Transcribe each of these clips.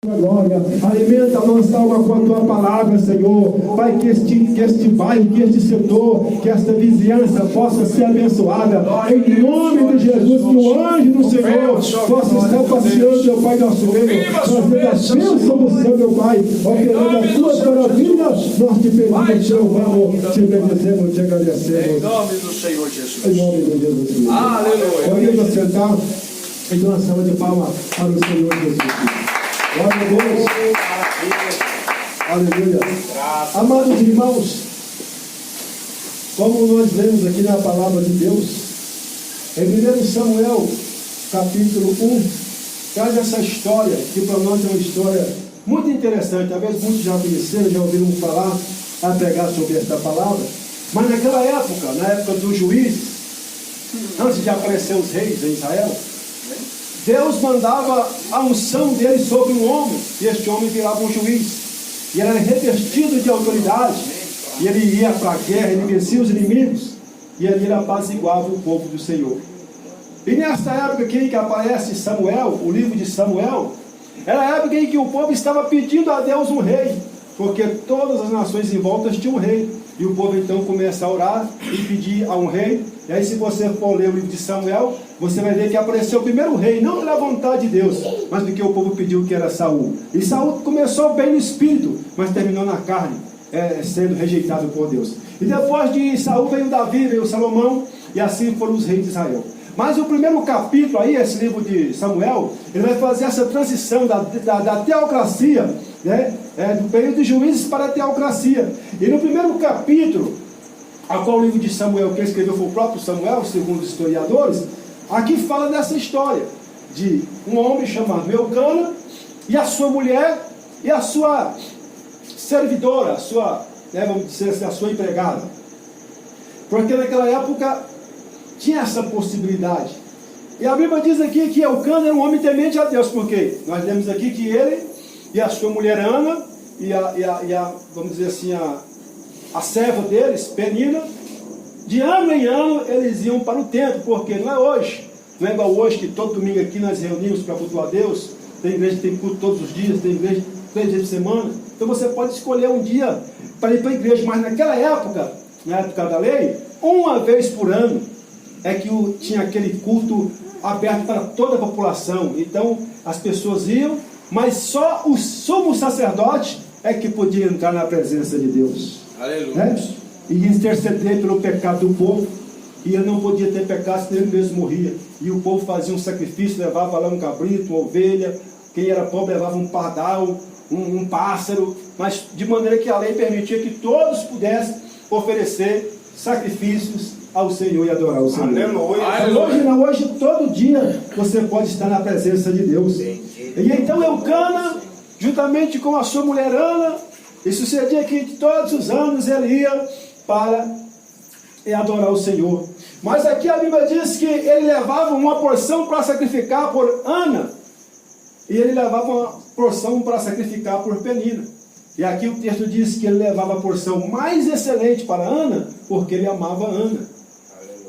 Glória, alimenta a nossa alma com a tua palavra, Senhor. Pai, que este bairro, que este setor, que esta vizinhança possa ser abençoada. Em nome de Jesus, que o anjo do Senhor possa estar passeando, meu Pai, nosso reino, trazendo a bênção do céu, meu Pai, operando as tuas maravilhas. Nós te pedimos, te louvamos, te bendizemos, te agradecemos. Em nome do Senhor Jesus. Em nome de Jesus. Aleluia. Podemos sentar e dar uma salva de palmas para o Senhor Jesus. Glória a Deus. Aleluia. Amados irmãos, como nós lemos aqui na palavra de Deus, em 1 Samuel, capítulo 1, traz essa história, que para nós é uma história muito interessante. Talvez muitos já conheceram, já ouviram falar, a pregar sobre esta palavra. Mas naquela época, na época dos juízes, antes de aparecer os reis em Israel, Deus mandava a unção dele sobre um homem, e este homem virava um juiz, e era revestido de autoridade, e ele ia para a guerra, ele vencia os inimigos, e ele apaziguava o povo do Senhor. E nesta época aqui que aparece Samuel, o livro de Samuel, era a época em que o povo estava pedindo a Deus um rei, porque todas as nações em volta tinham um rei, e o povo então começa a orar e pedir a um rei. E aí, se você for ler o livro de Samuel, você vai ver que apareceu o primeiro rei, não pela vontade de Deus, mas porque o povo pediu, que era Saul. E Saul começou bem no espírito, mas terminou na carne, sendo rejeitado por Deus. E depois de Saul veio Davi, veio Salomão, e assim foram os reis de Israel. Mas o primeiro capítulo aí, esse livro de Samuel, ele vai fazer essa transição da teocracia, né, do período de juízes para a teocracia. E no primeiro capítulo, a qual o livro de Samuel, quem escreveu foi o próprio Samuel, segundo os historiadores, aqui fala dessa história de um homem chamado Eucana e a sua mulher e a sua servidora, a sua, vamos dizer assim, a sua empregada. Porque naquela época tinha essa possibilidade. E a Bíblia diz aqui que Eucana era um homem temente a Deus, porque nós lemos aqui que ele e a sua mulher Ana e vamos dizer assim, a serva deles, Penina, de ano em ano eles iam para o templo, porque não é hoje, não é igual hoje que todo domingo aqui nós reunimos para cultuar a Deus. Tem igreja que tem culto todos os dias, tem igreja 3 dias por semana, então você pode escolher um dia para ir para a igreja, mas naquela época, na época da lei, uma vez por ano é que tinha aquele culto aberto para toda a população. Então as pessoas iam, mas só o sumo sacerdote é que podia entrar na presença de Deus. Aleluia. Né? E interceder pelo pecado do povo. E ele não podia ter pecado, senão ele mesmo morria. E o povo fazia um sacrifício, levava lá um cabrito, uma ovelha. Quem era pobre levava um pardal, um pássaro. Mas de maneira que a lei permitia que todos pudessem oferecer sacrifícios ao Senhor e adorar o Senhor. Aleluia. Hoje todo dia você pode estar na presença de Deus. E então Eucana, juntamente com a sua mulher Ana, e sucedia que todos os anos ele ia para adorar o Senhor. Mas aqui a Bíblia diz que ele levava uma porção para sacrificar por Ana, e ele levava uma porção para sacrificar por Penina. E aqui o texto diz que ele levava a porção mais excelente para Ana, porque ele amava Ana.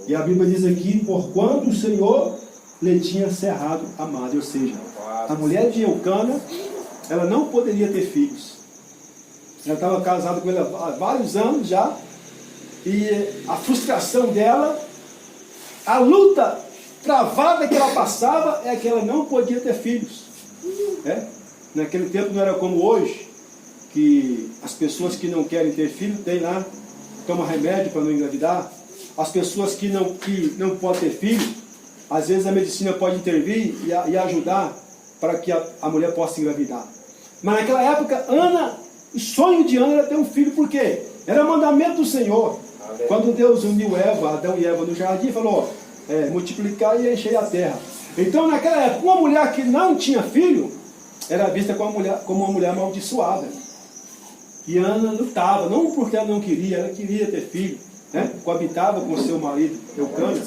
E a Bíblia diz aqui, porquanto o Senhor lhe tinha cerrado a madre, ou seja, a mulher de Eucana, ela não poderia ter filhos. Ela estava casada com ele há vários anos já, e a frustração dela, a luta travada que ela passava, é que ela não podia ter filhos. Naquele tempo não era como hoje, que as pessoas que não querem ter filho, tem lá, toma remédio para não engravidar. As pessoas que não podem ter filho, às vezes a medicina pode intervir e ajudar para que a mulher possa engravidar. Mas naquela época, o sonho de Ana era ter um filho, por quê? Era mandamento do Senhor. Amém. Quando Deus uniu Adão e Eva no jardim, falou, multiplicar e encher a terra. Então naquela época, uma mulher que não tinha filho, era vista como uma mulher amaldiçoada. E Ana lutava, não porque ela não queria, ela queria ter filho. Coabitava com seu marido Eucana,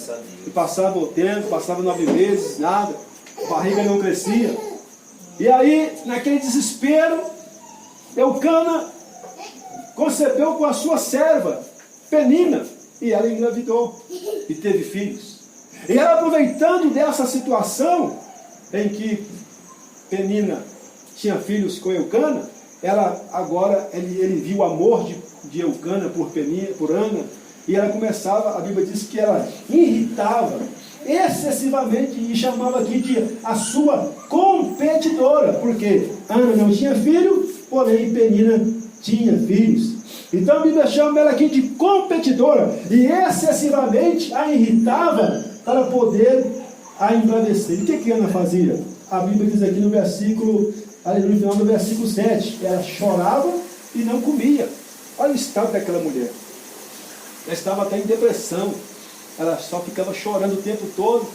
e passava o tempo, passava 9 meses, nada, a barriga não crescia. E aí, naquele desespero, Eucana concebeu com a sua serva, Penina, e ela engravidou e teve filhos. E ela, aproveitando dessa situação em que Penina tinha filhos com Eucana, ele viu o amor de Eucana por Ana, e ela começava, a Bíblia diz que ela irritava excessivamente e chamava aqui de a sua competidora, porque Ana não tinha filho, porém Penina tinha filhos. Então a Bíblia chama ela aqui de competidora e excessivamente a irritava para poder a embravecer. E o que Ana fazia? A Bíblia diz aqui no final do versículo 7, ela chorava e não comia. Olha o estado daquela mulher. Ela estava até em depressão. Ela só ficava chorando o tempo todo.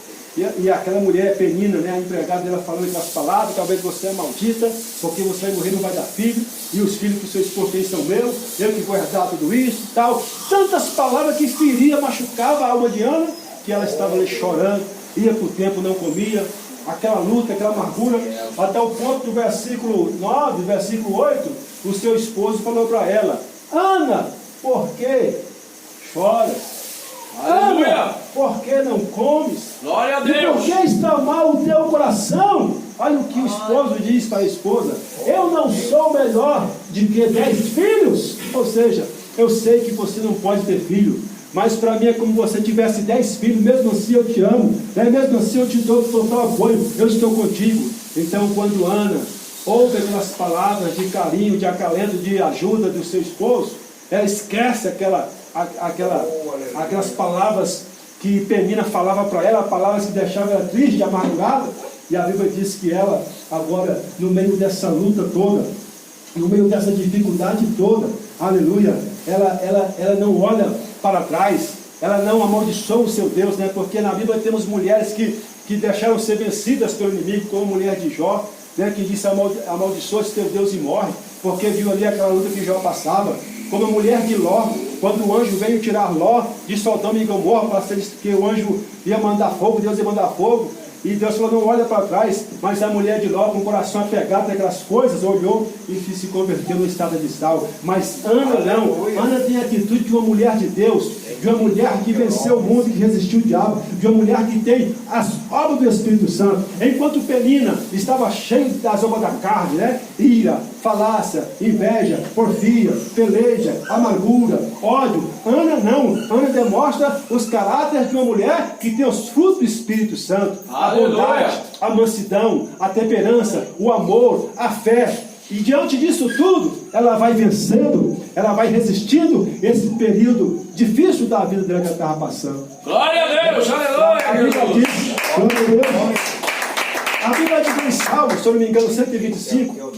E aquela mulher, Penina, né, a empregada dela, falando aquelas palavras: talvez você é maldita, porque você vai morrer, não vai dar filho, e os filhos que o seu esposo tem são meus, eu que vou herdar tudo isso e tal. Tantas palavras que feria, machucava a alma de Ana, que ela estava ali chorando, ia por tempo, não comia, aquela luta, aquela amargura, até o ponto do versículo 9, versículo 8, o seu esposo falou para ela: Ana, por que choras? Ana, por que não comes? Glória a Deus. E por que está mal o teu coração? Olha o que o esposo diz para a esposa: eu não sou melhor do que 10 filhos. Ou seja, eu sei que você não pode ter filho, mas para mim é como se você tivesse 10 filhos. Mesmo assim eu te amo, né? Mesmo assim eu te dou total apoio, eu estou contigo. Então quando Ana ouve aquelas palavras de carinho, de acalento, de ajuda do seu esposo, ela esquece aquelas palavras que Penina falava para ela, palavras que deixavam ela triste, amargurada. E a Bíblia diz que ela, agora, no meio dessa luta toda, no meio dessa dificuldade toda, aleluia, ela não olha para trás, ela não amaldiçoa o seu Deus, né? Porque na Bíblia temos mulheres que deixaram ser vencidas pelo inimigo, como a mulher de Jó, né? Que disse: amaldiçoa-se teu Deus e morre, porque viu ali aquela luta que Jó passava. Como a mulher de Ló, quando o anjo veio tirar Ló de Sodoma e Gomorra, que o anjo ia mandar fogo, Deus ia mandar fogo, e Deus falou: não olha para trás. Mas a mulher de Ló, com o coração apegado naquelas coisas, olhou e se converteu no estado de sal. Mas Ana não. Ana tem a atitude de uma mulher de Deus, de uma mulher que venceu o mundo, que resistiu o diabo, de uma mulher que tem as obras do Espírito Santo. Enquanto Penina estava cheia das obras da carne, né? Ira, falácia, inveja, porfia, peleja, amargura, ódio. Ana não. Ana demonstra os caráteres de uma mulher que tem os frutos do Espírito Santo: a bondade, a mansidão, a temperança, o amor, a fé. E diante disso tudo, ela vai vencendo, ela vai resistindo esse período difícil da vida dela que ela estava passando. Glória a Deus, aleluia. A Bíblia diz, a Bíblia diz em Salmos, se eu não me engano, 125,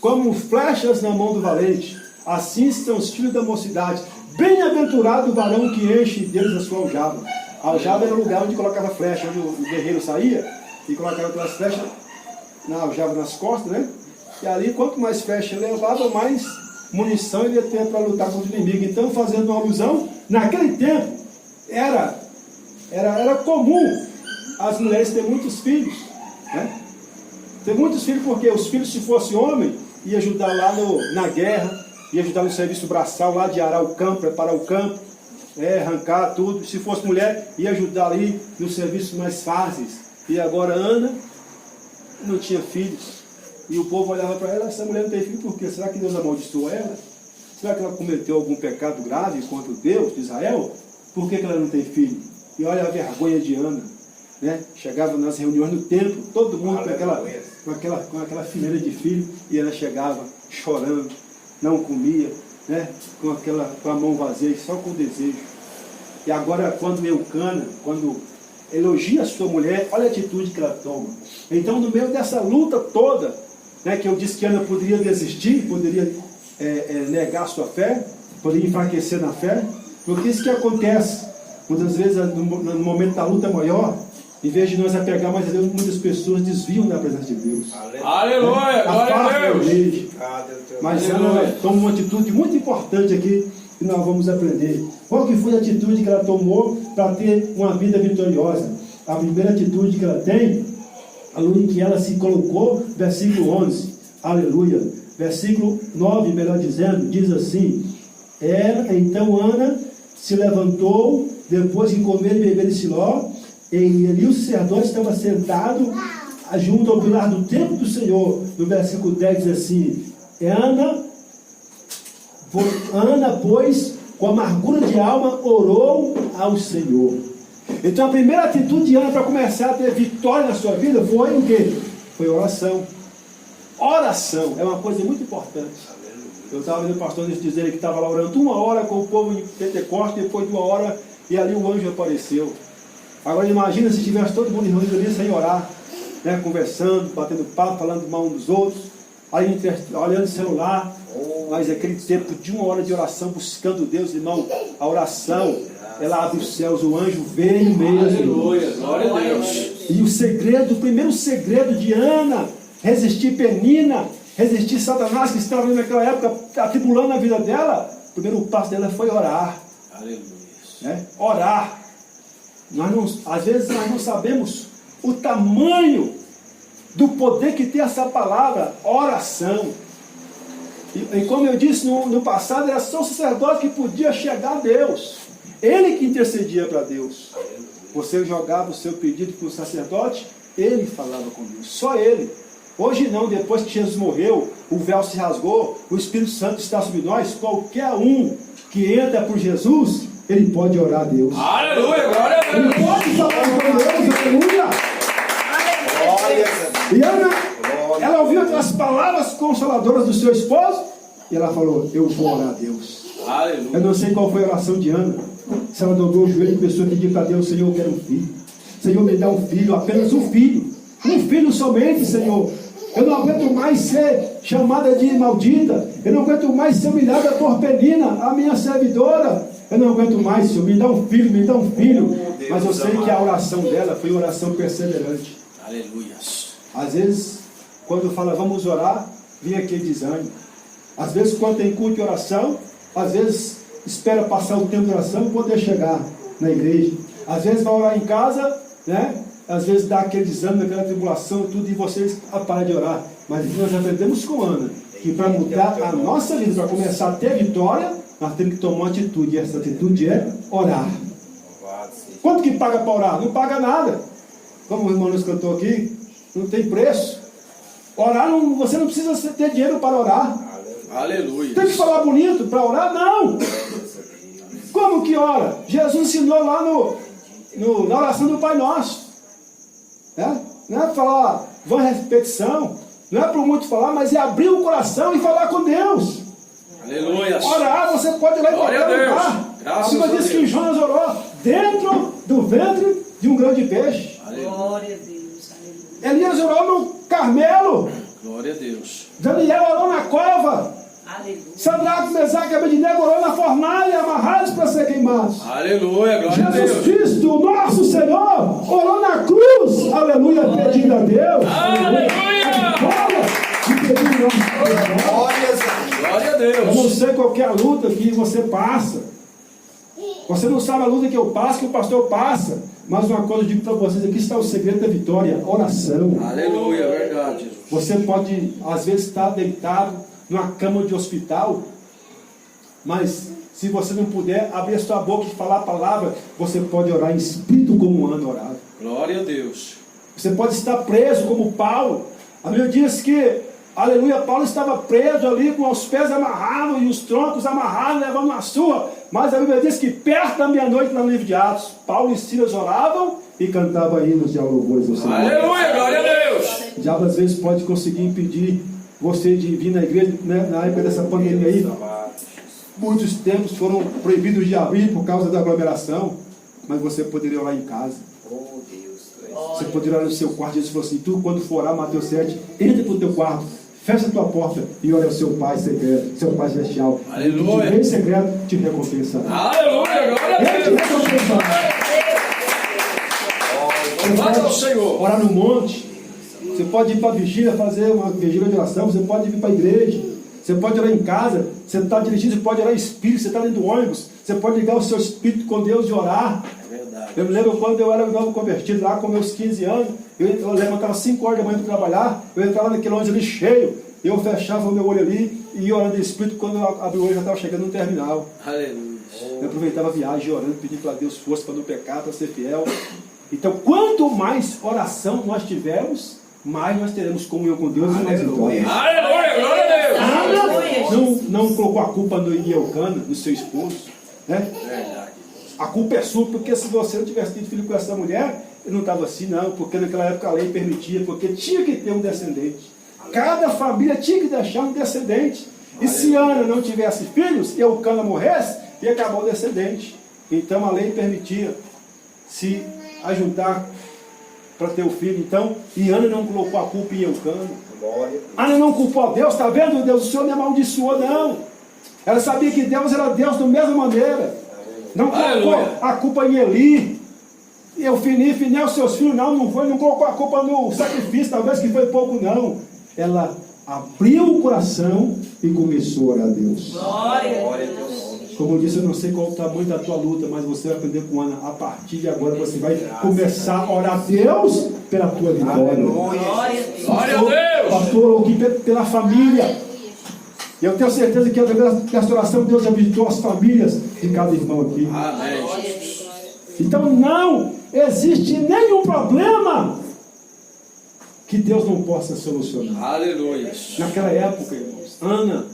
como flechas na mão do valente, assim estão os filhos da mocidade. Bem-aventurado o varão que enche deles a sua aljava. A aljava era o lugar onde colocava flecha, onde o guerreiro saía e colocava aquelas flechas na aljava nas costas, né? E ali, quanto mais flecha ele levava, mais munição ele ia ter para lutar contra o inimigo. Então, fazendo uma alusão, naquele tempo era comum as mulheres terem muitos filhos, né? Ter muitos filhos, porque os filhos, se fosse homem, ia ajudar lá na guerra, ia ajudar no serviço braçal lá de arar o campo, preparar o campo, arrancar tudo. Se fosse mulher, ia ajudar ali nos serviços mais fáceis. E agora Ana não tinha filhos. E o povo olhava para ela: essa mulher não tem filho por quê? Será que Deus amaldiçoou ela? Será que ela cometeu algum pecado grave contra o Deus de Israel? Por que ela não tem filho? E olha a vergonha de Ana, né? Chegava nas reuniões no templo, todo mundo com aquela fileira de filho, e ela chegava chorando, não comia, né? Com a mão vazia, só com desejo. E agora, quando Eucana, quando elogia a sua mulher, olha a atitude que ela toma. Então, no meio dessa luta toda, né, que eu disse que Ana poderia desistir, poderia negar a sua fé, poderia enfraquecer na fé, porque isso que acontece. Muitas vezes, no momento da luta maior, em vez de nós apegar mais a Deus, muitas pessoas desviam da presença de Deus. Aleluia, glória a Deus. Mas ela toma uma atitude muito importante aqui, que nós vamos aprender. Qual que foi a atitude que ela tomou para ter uma vida vitoriosa? A primeira atitude que ela tem, aleluia, que ela se colocou, versículo 11, aleluia, versículo 9, melhor dizendo, diz assim: então Ana se levantou, depois de comer e beber em Siló, e ali o sacerdote estava sentado junto ao pilar do templo do Senhor, no versículo 10 diz assim, Ana, pois, com amargura de alma, orou ao Senhor. Então a primeira atitude de Ana para começar a ter vitória na sua vida foi o quê? Foi oração. Oração é uma coisa muito importante. Eu estava vendo o pastor dizer que estava lá orando 1 hora com o povo em Pentecostes, depois de 1 hora, e ali o anjo apareceu. Agora imagina se tivesse todo mundo reunido ali sem orar, né, conversando, batendo papo, falando mal uns dos outros, aí olhando o celular, mas aquele tempo de 1 hora de oração, buscando Deus, irmão, a oração, ela abre os céus, o anjo veio mesmo. Aleluia, glória a Deus. E o primeiro segredo de Ana, resistir Penina, resistir Satanás, que estava ali naquela época atribulando a vida dela, o primeiro passo dela foi orar. Aleluia. Né? Orar. Às vezes nós não sabemos o tamanho do poder que tem essa palavra, oração. E como eu disse no passado, era só o sacerdote que podia chegar a Deus. Ele que intercedia para Deus. Você jogava o seu pedido para o sacerdote, ele falava com Deus. Só ele. Hoje não, depois que Jesus morreu, o véu se rasgou, o Espírito Santo está sobre nós. Qualquer um que entra por Jesus, ele pode orar a Deus. Aleluia, glória a Deus. Ele pode falar com Deus, aleluia. E Ana, ela ouviu as palavras consoladoras do seu esposo, e ela falou, eu vou orar a Deus. Aleluia. Eu não sei qual foi a oração de Ana. Se ela dobrou o joelho e começou a pedir para Deus, Senhor, eu quero um filho. Senhor, me dá um filho, apenas um filho. Um filho somente, Senhor. Eu não aguento mais ser chamada de maldita. Eu não aguento mais ser humilhada por Penina, a minha servidora. Eu não aguento mais, Senhor. Me dá um filho, me dá um filho. Mas eu sei que a oração dela foi uma oração perseverante. Aleluia. Às vezes, quando fala vamos orar, vem aquele desânimo. Às vezes, quando tem culto de oração, às vezes espera passar o tempo de oração para poder chegar na igreja. Às vezes vai orar em casa, né? Às vezes dá aquele desânimo, aquela tribulação, tudo, e vocês param de orar. Mas nós aprendemos com Ana, que para mudar a nossa vida, para começar a ter vitória, nós temos que tomar uma atitude, e essa atitude é orar. Quanto que paga para orar? Não paga nada. Como o irmão nos cantou aqui, não tem preço. Orar, você não precisa ter dinheiro para orar. Aleluia. Tem que falar bonito para orar? Não. Como que ora? Jesus ensinou lá na oração do Pai Nosso. Não é falar vã repetição, não é por muito falar, mas é abrir o coração e falar com Deus. Aleluia. Orar, você pode ir lá em qualquer lugar. A Bíblia diz que Jonas orou dentro do ventre de um grande peixe. Glória a Deus. Aleluia. Elias orou no Carmelo. Glória a Deus. Daniel orou na cova. Aleluia. Sadraque, Mesaque e Abednego orou na fornalha, amarrados para ser queimados. Aleluia, glória a Jesus Deus. Cristo, nosso Senhor, orou na cruz, aleluia, pedindo a Deus. Aleluia. Glória a Eu não Deus. sei qual que é a luta que você passa. Você não sabe a luta que eu passo, que o pastor passa. Mas uma coisa eu digo para vocês, aqui está o segredo da vitória, oração. Aleluia, verdade, Jesus. Você pode, às vezes, estar deitado numa cama de hospital, mas se você não puder abrir a sua boca e falar a palavra, você pode orar em espírito como Ana orava. Glória a Deus. Você pode estar preso como Paulo. A Bíblia diz que, aleluia, Paulo estava preso ali com os pés amarrados e os troncos amarrados, levando na sua. Mas a Bíblia diz que perto da meia-noite, no livro de Atos, Paulo e Silas oravam e cantavam hinos de louvores ao Senhor. Aleluia, glória a Deus. O diabo às vezes pode conseguir impedir você de vir na igreja, né, na época dessa pandemia aí. Muitos templos foram proibidos de abrir por causa da aglomeração, mas você poderia orar em casa. Você poderia orar no seu quarto. Jesus falou assim, tu quando for orar, Mateus 7, entra para o teu quarto, fecha a tua porta e olha o seu Pai secreto, seu Pai celestial. Aleluia. E bem secreto te recompensa. Aleluia, glória a Ele te Deus. recompensa. Louvado ao Senhor. Orar no monte. Você pode ir para a vigília, fazer uma vigília de oração. Você pode ir para a igreja. Você pode orar em casa. Você está dirigindo, você pode orar em espírito. Você está dentro do ônibus. Você pode ligar o seu espírito com Deus e orar. É verdade. Eu me lembro quando eu era novo convertido, lá com meus 15 anos. Eu levantava 5 horas da manhã para trabalhar. Eu entrava naquele ônibus ali cheio. Eu fechava o meu olho ali e ia orando em espírito. Quando eu abri o olho, já estava chegando no terminal. Aleluia. Eu aproveitava a viagem orando, pedindo para Deus força para não pecar, para ser fiel. Então, quanto mais oração nós tivermos, mais nós teremos comunhão com Deus e mais vitória. Aleluia, glória a Deus. Ana não colocou a culpa no Elcana, no seu esposo, né? Verdade. A culpa é sua, porque se você não tivesse tido filho com essa mulher, ele não estava assim, não, porque naquela época a lei permitia, porque tinha que ter um descendente. Cada família tinha que deixar um descendente. E se Ana não tivesse filhos, e Elcana morresse, ia acabar o descendente. Então a lei permitia se ajuntar para ter o filho. Então, e Ana não colocou a culpa em Elcana. Ana não culpou a Deus, está vendo, Deus? O Senhor me amaldiçoou, não. Ela sabia que Deus era Deus da mesma maneira. Não colocou a culpa em Eli. E o Finéu, seus filhos, não colocou a culpa no sacrifício, talvez que foi pouco, não. Ela abriu o coração e começou a orar a Deus. Glória a Deus. Como eu disse, eu não sei qual o tamanho da tua luta, mas você vai aprender com Ana. A partir de agora você vai começar a orar a Deus pela tua vitória. Glória a Deus. Glória a Deus. Pastor, aqui pela família. E eu tenho certeza que através dessa oração Deus já visitou as famílias de cada irmão aqui. Amém. Então não existe nenhum problema que Deus não possa solucionar. Aleluia. Naquela época, irmãos, Ana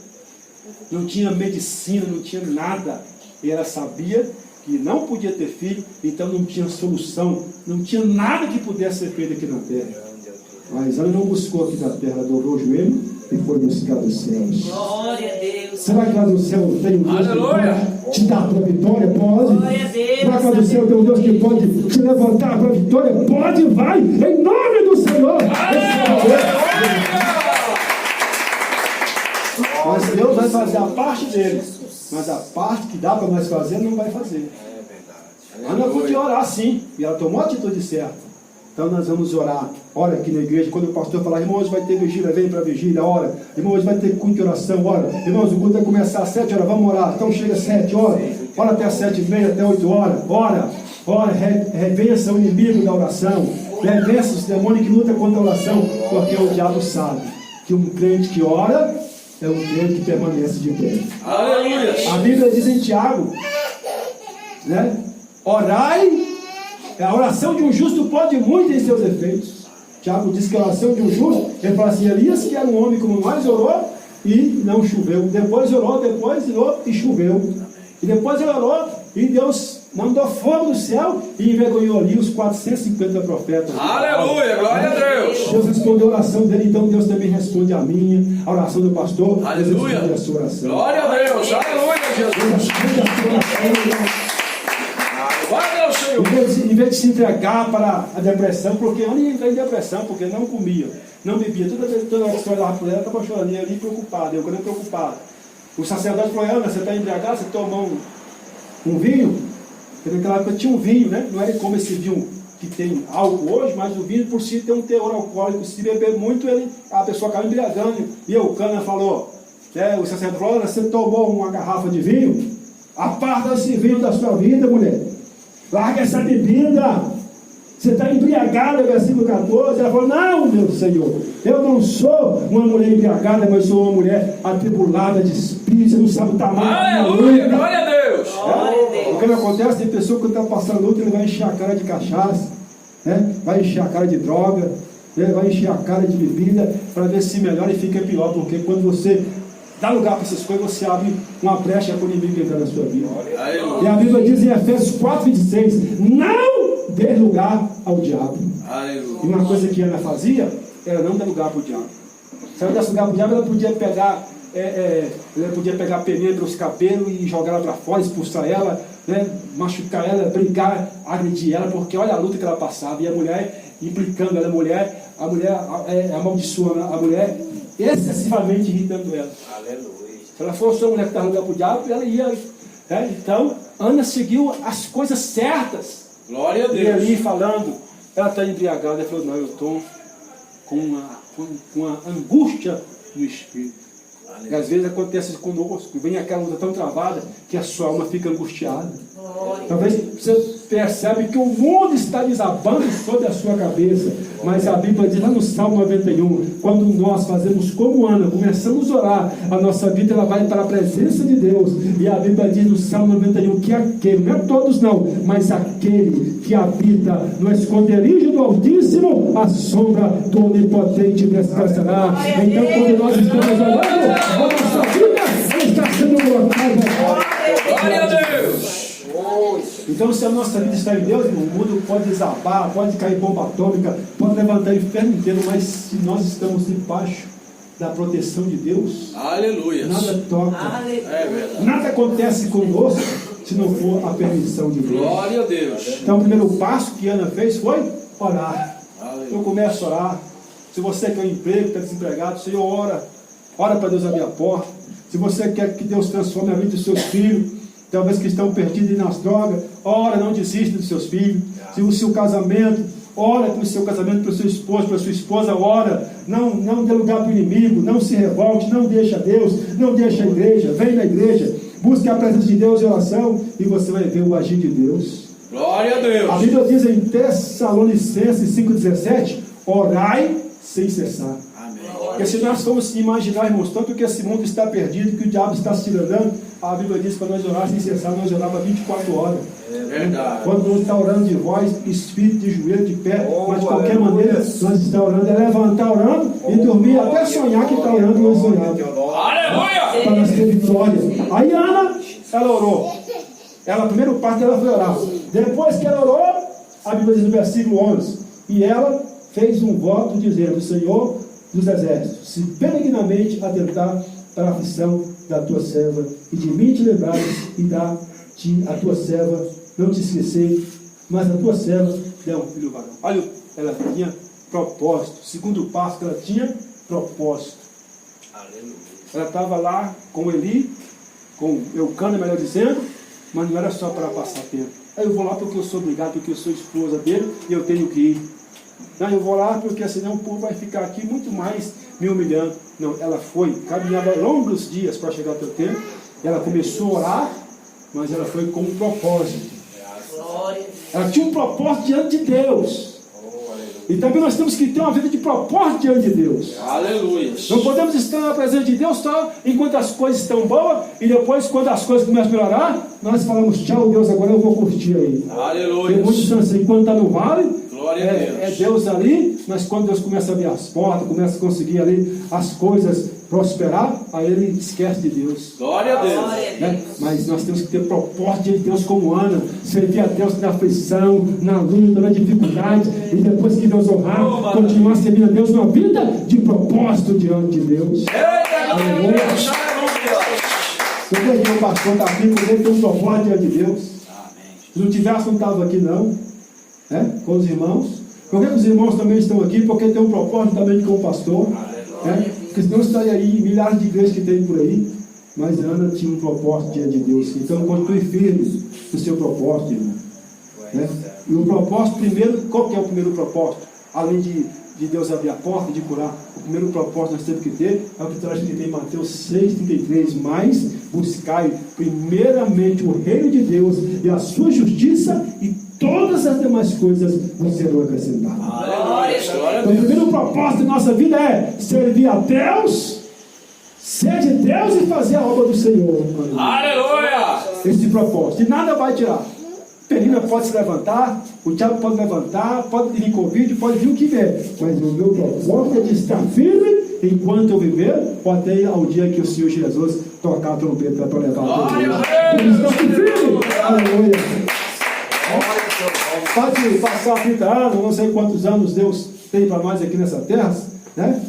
não tinha medicina, não tinha nada. E ela sabia que não podia ter filho, então não tinha solução, não tinha nada que pudesse ser feito aqui na terra. Mas Ana não buscou aqui na terra, ela dobrou o joelho e foi buscar dos céus. Glória a Deus. Será que lá do céu tem um Deus que pode te dar para a vitória? Pode. Glória a Deus. Será que lá do céu tem um Deus que pode te levantar para a vitória? Pode, vai, em nome do Senhor. Mas Deus vai fazer a parte dele. Mas a parte que dá para nós fazer, não vai fazer. Ana podia orar sim, e ela tomou a atitude certa. Então nós vamos orar. Ora aqui na igreja, quando o pastor falar, irmãos, vai ter vigília, vem para a vigília, ora. Irmãos, vai ter culto de oração, ora. Irmãos, o culto vai começar às 7 horas, vamos orar. Então chega às 7 horas, ora até às 7h30, até 8 horas. Ora, revença o inimigo da oração. Revença os demônios que lutam contra a oração, porque o diabo sabe que um crente que ora é um crente que permanece de pé. Aleluia. A Bíblia diz em Tiago, né? Orai. A oração de um justo pode muito em seus efeitos. Tiago diz que a oração de um justo, ele fala assim, Elias, que era um homem como nós, orou e não choveu. Depois orou e choveu. E depois ele orou e Deus mandou fogo do céu e envergonhou ali os 450 profetas. Aleluia, glória a Deus. Deus respondeu a oração dele, então Deus também responde a minha, a oração do pastor. Aleluia. Deus responde a sua oração. Glória a Deus. Aleluia, Jesus. Deus responde a sua oração. Glória ao Senhor. Em vez de se entregar para a depressão, porque eu nem entrei em depressão, porque não comia, não bebia. Toda vez que eu olhava para ela, estava chorando ali, preocupada. Eu quando preocupado. O sacerdote falou, Ana, você está embriagado, você tomou um vinho? Porque naquela época tinha um vinho, né? Não era como esse vinho que tem álcool hoje, mas o vinho por si tem um teor alcoólico. Se beber muito, a pessoa acaba embriagando. E o Cana falou, o sacerdote falou, Ana, você tomou uma garrafa de vinho? Aparta esse vinho da sua vida, mulher. Larga essa bebida. Você está embriagada, versículo 14. Ela falou, não, meu Senhor, eu não sou uma mulher embriagada, mas sou uma mulher atribulada de espírito. Você não sabe o tamanho. Aleluia, glória a Deus. O que acontece? Tem pessoa que está passando luta, ele vai encher a cara de cachaça, né? Vai encher a cara de droga, né? Vai encher a cara de bebida, para ver se melhora e fica pior, porque quando você dá lugar para essas coisas, você abre uma brecha para o inimigo entrar na sua vida. Aleluia. E a Bíblia diz em Efésios 4:26, não dê lugar ao diabo. Aleluia. E uma coisa que Ana fazia, era não dar lugar para o diabo. Se ela desse lugar para o diabo, ela podia pegar peninha pelos cabelos e jogar ela para fora, expulsar ela, né, machucar ela, brincar, agredir ela, porque olha a luta que ela passava. E a mulher, implicando ela, a mulher amaldiçoando a mulher, excessivamente irritando ela. Aleluia. Se ela fosse uma mulher que estava lugar para o diabo, ela ia. Né? Então, Ana seguiu as coisas certas. Glória a E Deus. ali falando, ela está embriagada, ela falou, não, eu estou com uma angústia no espírito. E às vezes acontece isso conosco, vem aquela luta tão travada que a sua alma fica angustiada. Talvez você percebe que o mundo está desabando sobre a sua cabeça. Mas a Bíblia diz lá no Salmo 91, quando nós fazemos como Ana, começamos a orar, a nossa vida ela vai para a presença de Deus. E a Bíblia diz no Salmo 91 que aquele, não é todos não, mas aquele que habita no esconderijo do Altíssimo, a sombra do Onipotente descansará. Então, quando nós estamos orando, a nossa vida está sendo colocada. Glória a Deus. Então, se a nossa vida está em Deus, o mundo pode desabar, pode cair bomba atômica, pode levantar o inferno inteiro, mas se nós estamos debaixo da proteção de Deus, Aleluia. nada toca, É verdade. nada acontece conosco se não for a permissão de Deus. Glória a Deus. Então, o primeiro passo que Ana fez foi orar. Aleluia. Eu começo a orar. Se você quer um emprego, está desempregado, Senhor, ora para Deus abrir a porta. Se você quer que Deus transforme a vida dos seus filhos, talvez que estão perdidos nas drogas, ora, não desista dos seus filhos. Se o seu casamento, ora pelo seu casamento, para o seu esposo, para a sua esposa, ora. Não dê lugar para o inimigo, não se revolte, não deixa Deus, não deixa a igreja, vem na igreja, busque a presença de Deus em oração e você vai ver o agir de Deus. Glória a A Deus. Bíblia diz em Tessalonicenses 5,17, orai sem cessar. Amém. Porque se nós formos imaginar, irmãos, tanto que esse mundo está perdido, que o diabo está se enganando, a Bíblia diz para nós orar sem cessar, nós orávamos 24 horas. É verdade. Quando nós está orando de voz, espírito, de joelho, de pé, mas de qualquer maneira, nós estamos orando, é levantar orando e dormir, até sonhar que está orando, nós sonhamos. Aleluia. Para nós ter vitória. Aí Ana, ela orou. Ela, primeiro parte, ela foi orar. Depois que ela orou, a Bíblia diz no versículo 11, e ela fez um voto dizendo, Senhor dos exércitos, se benignamente atentar para a aflição da tua serva, e de mim te lembrares, e dá-te a tua serva, não te esquecer, mas a tua serva deu um filho varão. Olha, ela tinha propósito. Segundo passo, que ela tinha propósito. Ela estava lá com Eli, com Eucana, melhor dizendo, mas não era só para passar tempo. Aí eu vou lá porque eu sou obrigado, porque eu sou esposa dele e eu tenho que ir. Não, eu vou lá porque senão o povo vai ficar aqui muito mais me humilhando. Não, ela foi, caminhava longos dias para chegar ao teu tempo. Ela começou a orar, mas ela foi com um propósito. Ela tinha um propósito diante de Deus. E também nós temos que ter uma vida de propósito diante de Deus. Aleluia. Não podemos estar na presença de Deus só enquanto as coisas estão boas e depois, quando as coisas começam a melhorar, nós falamos, tchau Deus, agora eu vou curtir aí. Aleluia. Tem muitos assim, quando está no vale, Glória a Deus. é Deus ali, mas quando Deus começa a abrir as portas, começa a conseguir ali as coisas prosperar, aí ele esquece de Deus. Glória a Deus. Né? Mas nós temos que ter propósito de Deus como Ana, servir a Deus na aflição, na luta, na dificuldade, e depois que Deus honrar, continuar servindo a Deus numa vida de propósito diante de Deus. Eita, glória a Deus. Aleluia. Você vê que o pastor está aqui, porque ele tem um propósito diante de Deus. Se não tivesse, não estava aqui não, né? Com os irmãos. Por que os irmãos também estão aqui? Porque tem um propósito também com o pastor. Né? Porque senão estaria aí milhares de igrejas que tem por aí. Mas Ana tinha um propósito diante de Deus. Então continue firme no seu propósito, irmão. Né? E o propósito primeiro, qual que é o primeiro propósito? Além de Deus abrir a porta, de curar, o primeiro propósito nós temos que ter é o que traz que tem em Mateus 6,33, mas buscai primeiramente o reino de Deus e a sua justiça, e todas as demais coisas vos serão acrescentadas. Aleluia. Glória a Então o Deus. primeiro propósito da nossa vida é servir a Deus, ser de Deus e fazer a obra do Senhor. Aleluia. Esse propósito, e nada vai tirar. Penina pode se levantar, o diabo pode levantar, pode vir convite, pode vir o que vier, mas o meu propósito é de estar firme enquanto eu viver, ou até ao dia que o Senhor Jesus tocar a trompeta para levar a Glória a Deus. Deus. Estamos firmes. Aleluia. Pode passar 30 anos, não sei quantos anos Deus tem para nós aqui nessa terra, né?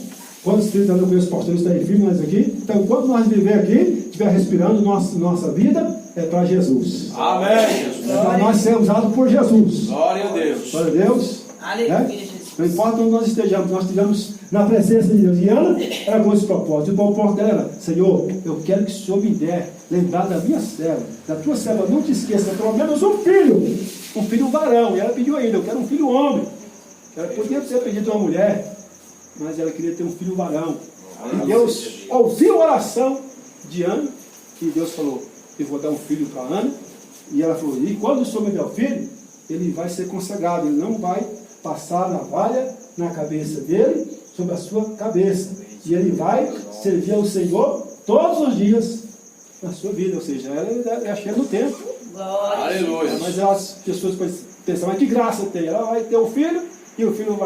Quantos 30 anos eu conheço pastores que estão firmes nós aqui. Então, enquanto nós viver aqui, estiver respirando, nossa vida é para Jesus. Amém. É para nós ser usados por Jesus. Glória a Deus. Glória a Deus. Aleluia, Né? Jesus. Não importa onde nós estejamos na presença de Deus. E Ana era com esse propósito. E o propósito dela era, Senhor, eu quero que o Senhor me dê lembrar da minha serva, da tua serva, não te esqueça, pelo menos um filho varão. E ela pediu ainda, eu quero um filho homem. Ela podia ter pedido uma mulher, mas ela queria ter um filho varão. E Deus ouviu a oração de Ana, e Deus falou, eu vou dar um filho para Ana. E ela falou, e quando o Senhor me der o filho, ele vai ser consagrado, ele não vai passar a navalha na cabeça dele, sobre a sua cabeça. E ele vai servir ao Senhor todos os dias na sua vida, ou seja, ela é a cheia do tempo. Aleluia. Mas as pessoas pensam, mas que graça tem? Ela vai ter o filho, e o filho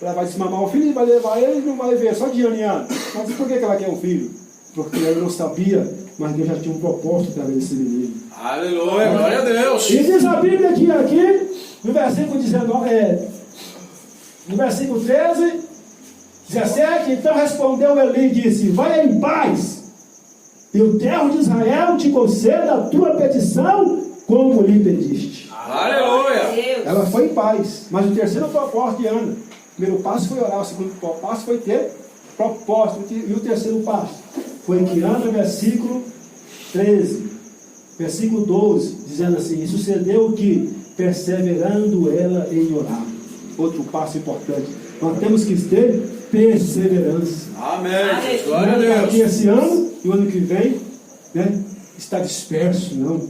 ela vai desmamar o filho, e vai levar ele, e não vai ver, só de ano em ano. Mas por que ela quer um filho? Porque ela não sabia, mas Deus já tinha um propósito para esse menino. Aleluia, glória a Deus. E diz a Bíblia aqui, no versículo 19, no versículo 13, 17, então respondeu Eli e disse, vai em paz, e o Deus de Israel te conceda a tua petição, como lhe pediste. Aleluia. Ela foi em paz, mas o terceiro propósito de Ana, o primeiro passo foi orar, o segundo passo foi ter propósito, e o terceiro passo foi que Ana, versículo 13, versículo 12, dizendo assim, e sucedeu que, perseverando ela em orar, outro passo importante, nós temos que ter perseverança. Amém. Glória a Não é aqui Deus. esse ano e o ano que vem, né, está disperso, não.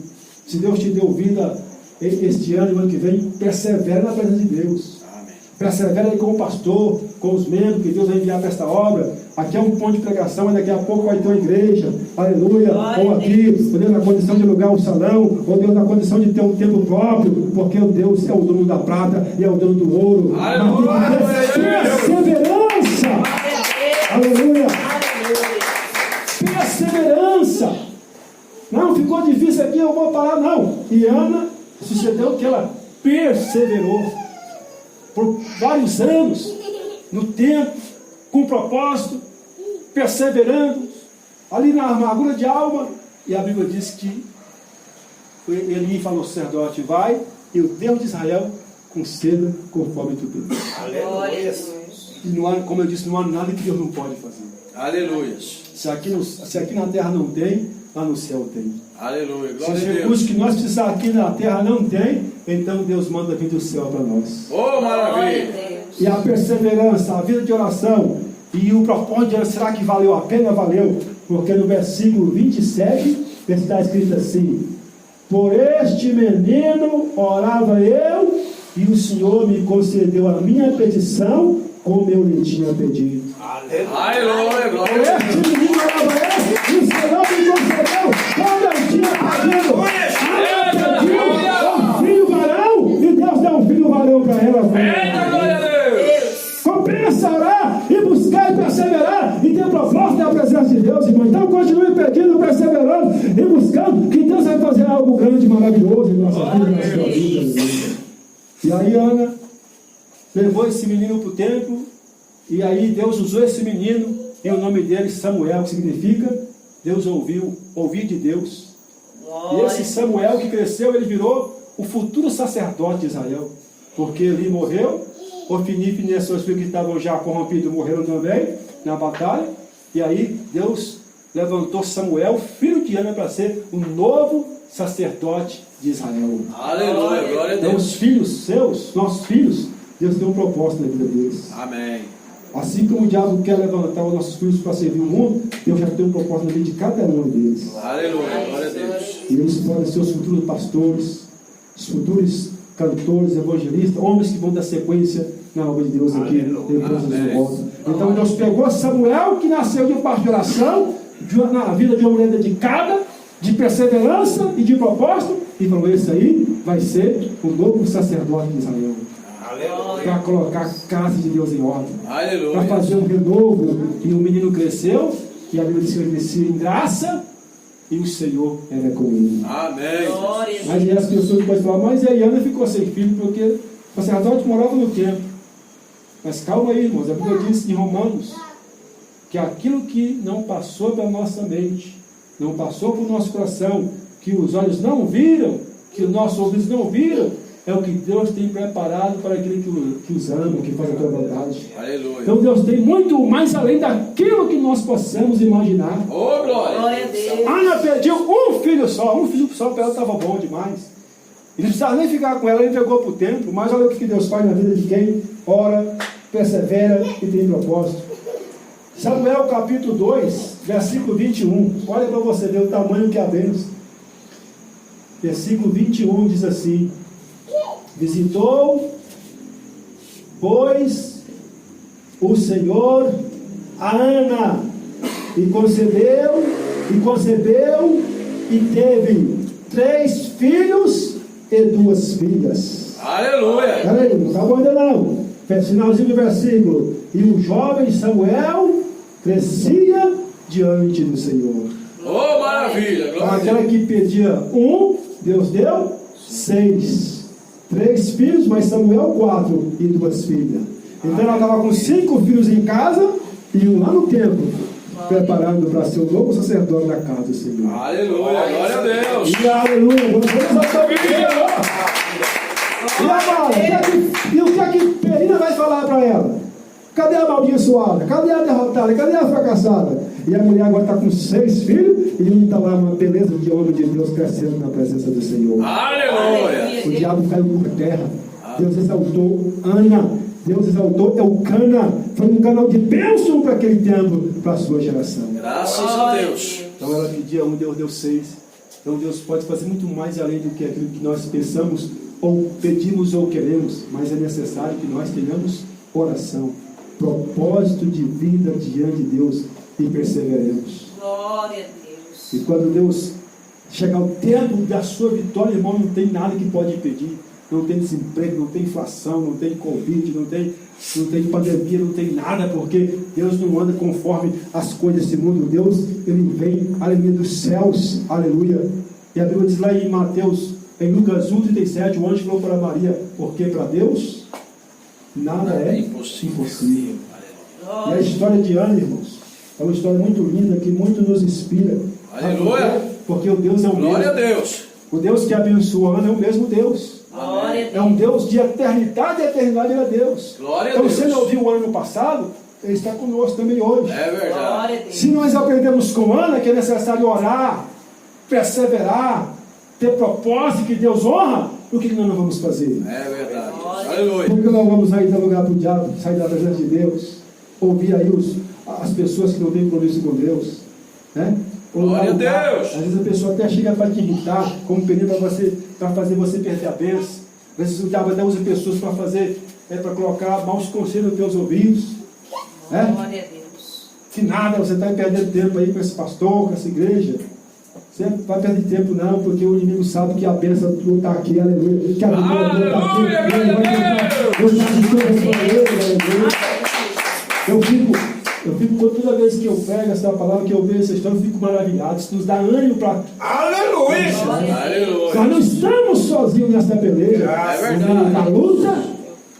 Se Deus te deu vida este ano e o ano que vem, persevera na presença de Deus. Amém. Persevera aí com o pastor, com os membros que Deus vai enviar para esta obra. Aqui é um ponto de pregação, mas daqui a pouco vai ter uma igreja, aleluia, ou aqui, ou Deus na condição de alugar um salão, ou Deus na condição de ter um templo próprio, porque o Deus é o dono da prata e é o dono do ouro. Aleluia. Perseverança, aleluia, perseverança. Não, ficou difícil aqui, eu vou parar, não. E Ana, sucedeu que ela perseverou por vários anos, no tempo, com propósito, perseverando, ali na amargura de alma. E a Bíblia diz que Eli falou ao sacerdote, vai, e o Deus de Israel conceda conforme tu pedis. Aleluia. E não há, como eu disse, não há nada que Deus não pode fazer. Aleluia. Se aqui na terra não tem, lá no céu tem. Aleluia. Se Glória os a Deus. recursos que nós precisamos aqui na terra não tem, então Deus manda vir do céu para nós. Oh, maravilha. E a perseverança, a vida de oração e o propósito, será que valeu a pena? Valeu, porque no versículo 27 está escrito assim, por este menino orava eu e o Senhor me concedeu a minha petição como eu lhe tinha pedido. Aleluia. Por Glória a este Deus. menino orava eu e o Senhor me concedeu como eu tinha pedido. Um filho varão, e Deus deu um filho varão para ela. Eita, glória a Deus. Compensa orar e buscar e perseverar e ter propósito na presença de Deus, irmão. Então continue pedindo, perseverando e buscando, que Deus vai fazer algo grande e maravilhoso em nossa vida, na sua vida. E aí Ana levou esse menino para o templo, e aí Deus usou esse menino, e o nome dele Samuel, que significa Deus ouvir de Deus. E esse Samuel que cresceu, ele virou o futuro sacerdote de Israel, porque Eli morreu, Ofni e Finéias, seus filhos que estavam já corrompidos, morreram também na batalha, e aí Deus levantou Samuel, filho de Ana, para ser o novo sacerdote de Israel. Aleluia. Glória a Então Deus. os filhos seus, nossos filhos, Deus tem um propósito na vida deles. Amém. Assim como o diabo quer levantar os nossos filhos para servir o mundo, Deus já tem um propósito na vida de cada um deles. Aleluia. Glória a Deus. E eles podem ser os futuros pastores, os futuros cantores, evangelistas, homens que vão dar sequência na obra de Deus aqui, depois da sua volta. Então Deus pegou Samuel, que nasceu de um parto de oração, na vida de uma mulher dedicada, de perseverança e de propósito, e falou, esse aí vai ser o novo sacerdote de Israel. Para colocar a casa de Deus em ordem, para Aleluia. fazer um renovo. E o menino cresceu, e a Bíblia diz que ele crescia em graça, e o Senhor era com ele. Amém. Mas aí as pessoas podem falar, mas a Ana ficou sem filho, porque o sacerdote morava no templo. Mas calma aí, irmãos, a Bíblia diz em Romanos, que aquilo que não passou pela nossa mente, não passou por nosso coração, que os olhos não viram, que os nossos ouvidos não viram, é o que Deus tem preparado para aquele que os ama, que faz a tua vontade. Aleluia. Então Deus tem muito mais além daquilo que nós possamos imaginar. Oh, glória. Glória a Deus. Ana pediu um filho só para ela estava bom demais. Ele não precisava nem ficar com ela, ele entregou para o templo, mas olha o que Deus faz na vida de quem ora, persevera e tem propósito. Samuel capítulo 2, versículo 21. Olha para você ver o tamanho que é a bênção. Versículo 21 diz assim: Visitou, pois, o Senhor a Ana, e concebeu, e teve 3 filhos e 2 filhas. Aleluia. Peraí, não está bom ainda não. Finalzinho do versículo. E o jovem Samuel crescia diante do Senhor. Oh, maravilha. Glória a Aquela Deus. que pedia 1, Deus deu 6. 3 filhos, mas Samuel 4 e 2 filhas. Então ela estava com 5 filhos em casa e um lá no templo, preparando para ser o novo sacerdote da casa do Senhor. Aleluia. Glória a Deus. E aleluia! Vamos e amada, e o que é que Penina vai falar para ela? Cadê a amaldiçoada? Cadê a derrotada? Cadê a fracassada? E a mulher agora está com 6 filhos e um está lá, uma beleza de homem de Deus crescendo na presença do Senhor. Aleluia. O diabo caiu por terra. Deus exaltou Ana. Deus exaltou Elcana. Foi um canal de bênção para aquele tempo, para a sua geração. Graças a Deus. Então ela pedia 1, Deus deu 6. Então Deus pode fazer muito mais além do que aquilo que nós pensamos, ou pedimos ou queremos, mas é necessário que nós tenhamos oração, propósito de vida diante de Deus e perseveremos. Glória a Deus. E quando Deus chegar o tempo da sua vitória, irmão, não tem nada que pode impedir. Não tem desemprego, não tem inflação, não tem Covid, não tem pandemia, não tem nada, porque Deus não anda conforme as coisas desse mundo. Deus, Ele vem, aleluia, dos céus, aleluia. E a Bíblia diz lá em Mateus, em Lucas 1,37, o anjo falou para Maria, porque para Deus nada é impossível. E a história de Ana, irmãos, é uma história muito linda, que muito nos inspira. Aleluia. Porque o Deus é o Glória a mesmo. Deus. O Deus que abençoa Ana é o mesmo Deus. Glória a Deus. É um Deus de eternidade, e eternidade é Deus. Glória a Então, Deus. se ele ouviu o ano passado, ele está conosco também hoje. É verdade. Glória a Deus. Se nós aprendemos com Ana que é necessário orar, perseverar, ter propósito que Deus honra, o que nós não vamos fazer? É verdade. Aleluia. Por que nós vamos sair dar lugar para o diabo, sair da presença de Deus, ouvir aí as pessoas que não têm compromisso com Deus, né? Glória a Deus. Às vezes a pessoa até chega para te irritar, como pedir para fazer você perder a bênção. Às vezes o diabo até usa pessoas para fazer, para colocar maus conselhos nos teus ouvidos, né? Glória a Deus. Que nada, você está perdendo tempo aí com esse pastor, com essa igreja. Você não vai perder tempo não, porque o inimigo sabe que a bênção não está aqui, aleluia. Que a vitória não está aqui. Aleluia, Ele vai tentar usar de todas as maneiras, aleluia. Eu fico toda vez que eu prego essa palavra, que eu vejo essa história, eu fico maravilhado. Isso nos dá ânimo para... Aleluia. Aleluia. Nós não estamos sozinhos nessa peleja. É No meio da verdade. luta,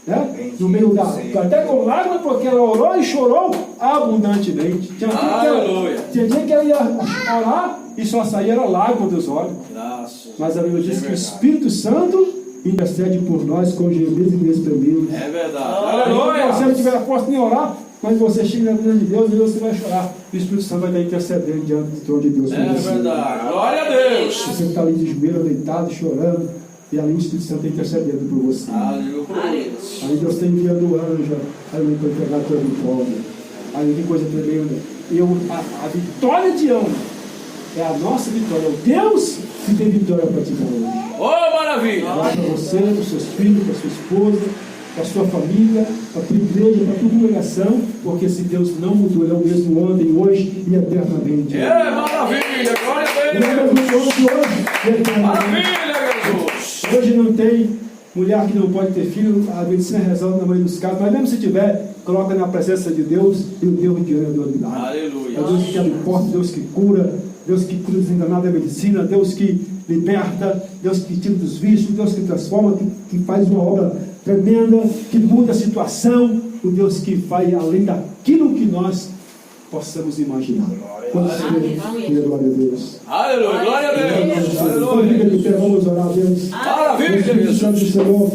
né? No meio da... Até com lágrimas, porque ela orou e chorou abundantemente. Aleluia. Tinha dia que ela ia orar e só saía lágrima dos olhos. Graças. Mas a Bíblia diz É que o verdade. Espírito Santo intercede por nós com gemidos e inexprimíveis. É verdade. Se Aleluia. você não tiver força nem orar, quando você chega na presença de Deus, você vai chorar. O Espírito Santo vai estar intercedendo diante do trono de Deus. É por você. verdade. Glória a Deus. Você está ali de joelho, deitado, chorando, e ali o Espírito Santo está intercedendo por você. Aleluia. Aí Deus está enviando o anjo, aí para entregar a tua vitória. Aí que coisa tremenda. A vitória de Ana é a nossa vitória. É o Deus que tem vitória para te dar hoje. Oh, maravilha. Para você, para os seus filhos, para a sua esposa, para a sua família, para a tua igreja, para a tua congregação, porque esse Deus não mudou, Ele é o mesmo ontem, hoje e eternamente. É maravilha. Glória a Ele é o Deus. mesmo hoje e eternamente. Maravilha, Jesus. Hoje não tem mulher que não pode ter filho, a medicina resolve na maioria dos casos, mas mesmo se tiver, coloca na presença de Deus e o Deus de Deus do milagre. Aleluia. É Deus que abre portas, Deus que cura, Deus que cura desenganado da medicina, Deus que liberta, Deus que tira dos vícios, Deus que transforma, que faz uma obra tremenda, que muda a situação, o Deus que vai além daquilo que nós possamos imaginar. Quando você glória a Deus. Aleluia. Glória a Deus. Fica Aleluia. de pé, vamos orar a Deus. Maravilha, Espírito Santo do Jesus. Senhor,